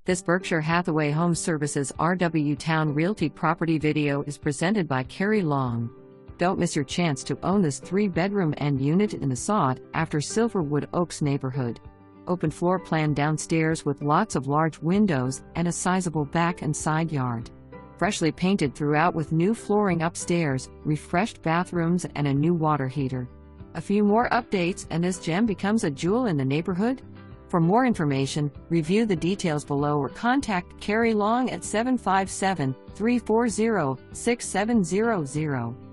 This Berkshire Hathaway HomeServices RW Towne Realty property video is presented by Carrie Long. Don't miss your chance to own this 3-bedroom end unit in the sought-after Silverwood Oaks neighborhood. Open floor plan downstairs with lots of large windows and a sizable back and side yard. Freshly painted throughout with new flooring upstairs, refreshed bathrooms and a new water heater. A few more updates and this gem becomes a jewel in the neighborhood? For more information, review the details below or contact Carrie Long at 757-340-6700.